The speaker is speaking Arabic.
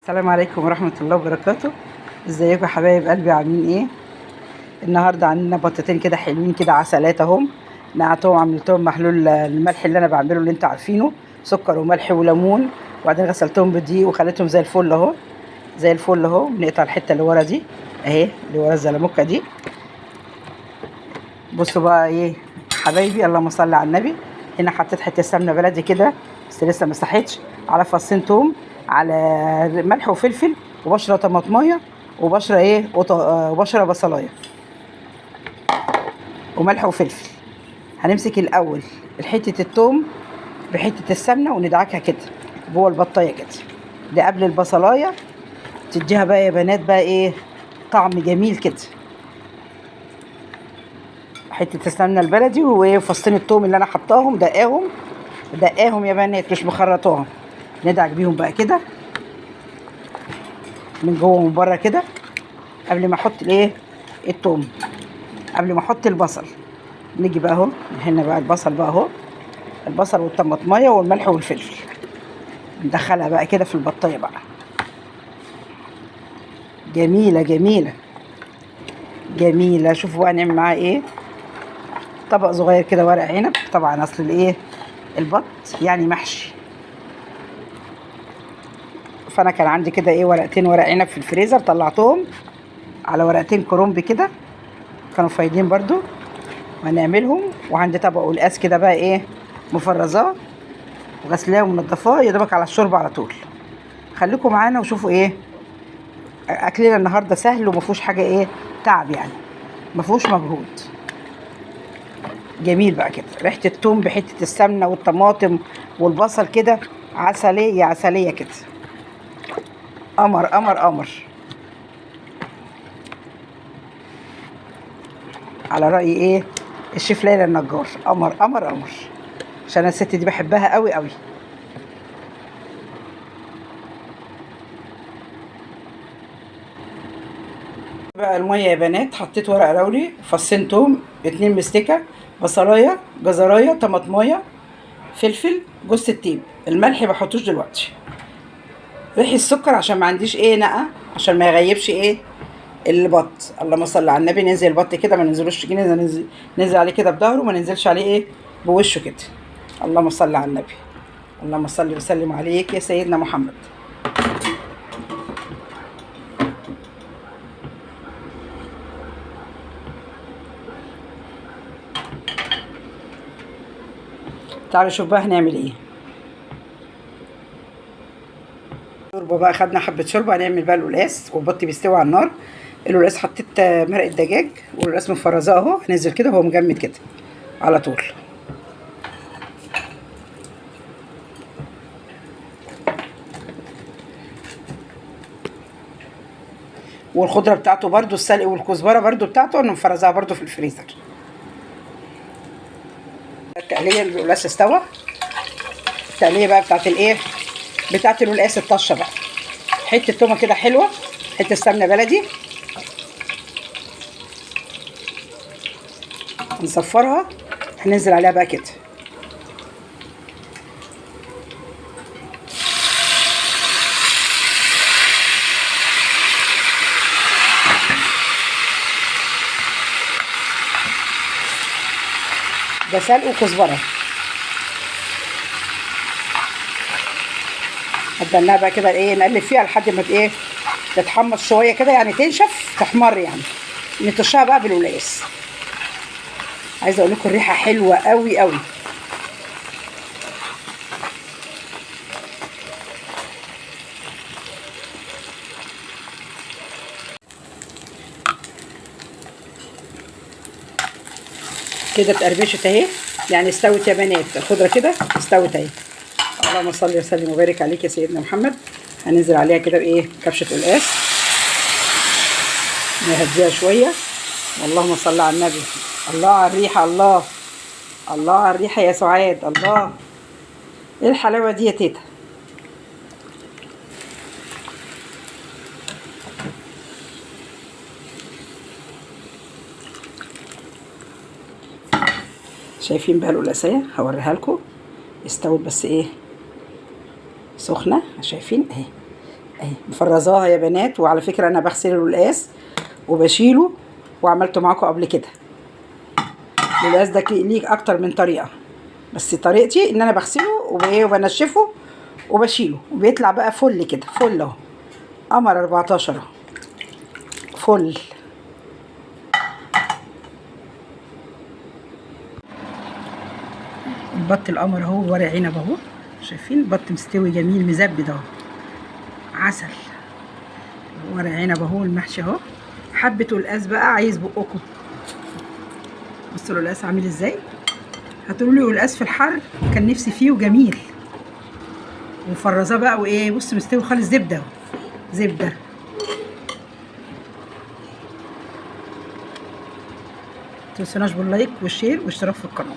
السلام عليكم ورحمة الله وبركاته. ازيكم يا حبايب قلبي، عاملين ايه؟ النهارده عندنا بطتين كده حلوين كده، عسلات اهم. نقعتهم عملتهم محلول الملح اللي انا بعمله، اللي انتوا عارفينه، سكر وملح وليمون. وبعدين غسلتهم بدقيق وخليتهم زي الفل اهو، زي الفل اهو. بنقطع الحته اللي ورا دي اهي، اللي ورا الزلموكه دي. بصوا بقى ايه حبايبي، اللهم صل على النبي. هنا حطيت حته سمنه بلدي كده بس لسه ما صحتش، على فصين توم، على ملح وفلفل، وبشره طماطميه، وبشره ايه وبشره بصلايه، وملح وفلفل. هنمسك الاول حته التوم بحته السمنه وندعكها كده جوه البطايه كده، ده قبل البصلايه. تديها بقى يا بنات بقى ايه، طعم جميل كده. حته السمنه البلدي وفصين التوم اللي انا حطاهم دقاهم يا بنات، مش مخرطاهم. ندعك بيهم بقى كده من جوه ومن بره كده، قبل ما احط الايه، التوم، قبل ما احط البصل. نيجي بقى اهو هنا بقى البصل بقى اهو، البصل والطماطميه والملح والفلفل، ندخلها بقى كده في البطايه بقى. جميله جميله جميله. شوفوا بقى نعمل معاها ايه. طبق صغير كده ورق عنب، طبعا اصل الايه، البط يعني محشي. فانا كان عندي كده ايه ورقتين ورق عنب في الفريزر، طلعتهم على ورقتين كرنب كده، كانوا فايدين برضو، وهنعملهم. وعندي طبق قلقاس كده بقى ايه، مفرزاه وغسلاه ومنضفاه يا دوبك على الشوربه على طول. خليكم معانا وشوفوا ايه اكلنا النهارده، سهل ومفيهوش حاجه ايه تعب يعني، مفيهوش مجهود. جميل بقى كده، ريحه التوم بحته السمنه والطماطم والبصل كده، عسليه عسليه كده، قمر قمر قمر، على رأي ايه الشيف ليلى النجار، قمر قمر قمر. عشان الست دي بحبها قوي قوي. بقى الميه يا بنات، حطيت ورق لوري، فصين توم، 2 مستكه، بصلايه، جزرايه، طماطمايه، فلفل، جوز الطيب. الملح بحطوش دلوقتي، ريحه السكر عشان ما عنديش ايه نقع، عشان ما يغيبش ايه البط. اللهم صل على النبي. ننزل البط كده، ما ننزلوش كده، ننزل عليه كده بظهره، ما ننزلش عليه ايه بوشه كده. اللهم صل على النبي، اللهم صل وسلم عليك يا سيدنا محمد. تعالوا شوف بقى هنعمل ايه. شوربه بقى، خدنا حبه شوربه، هنعمل بقى القلقاس والبط بيستوي على النار. القلقاس حطيت مرقه دجاج والقلقاس مفرزاه اهو، هنزل كده وهو مجمد كده على طول. والخضره بتاعته برده، السلق والكزبره برده بتاعته انا مفرزاها برده في الفريزر. التقليه القلقاس استوى، التقليه بقى بتاعت الايه، بتاعت القلقاس الطشه بقى. حته تومه كده حلوه، حته سمنه بلدي نصفرها، هننزل عليها بقى كده. ده سلق وكزبره. هتدلعها بقى كده ايه، نقلب فيها لحد ما ايه تتحمص شويه كده، يعني تنشف تحمر يعني. نطشها بقى بالقلقاس. عايزه اقول لكم الريحه حلوه قوي قوي. كده اتقرمشت اهي، يعني استوت يا بنات، الخضره كده استوت اهي. اللهم صل وسلم وبارك عليك يا سيدنا محمد. هننزل عليها كده بايه، كبشه قلقاس، نهديها شويه. اللهم صل على النبي. الله على الريحه، الله الله على الريحه يا سعاد، الله. ايه الحلاوه دي يا تيتا. شايفين بقى القلقاسيه، هوريها لكم استوت بس ايه سخنه، شايفين اهي اهي مفرزاها يا بنات. وعلى فكره انا بغسل القلقاس وبشيله، وعملته معاكم قبل كده. القلقاس ده ليك اكتر من طريقه، بس طريقتي ان انا بغسله وبنشفه وبشيله، وبيطلع بقى فل كده. فل اهو، قمر 14 اهو، فل. البط القمر اهو، ورق عنب اهو، شايفين البط مستوي جميل مزبد اهو، عسل. ورق عنب اهو، المحشي اهو. حبه قلقاس بقى عايز بقكم. بصوا القلقاس عامل ازاي. هتقولوا لي قلقاس في الحر كان نفسي فيه وجميل. ومفرزاه بقى وايه، بص مستوي خالص. زبده اهو، زبده. متنسوناش باللايك والشير والاشتراك في القناه.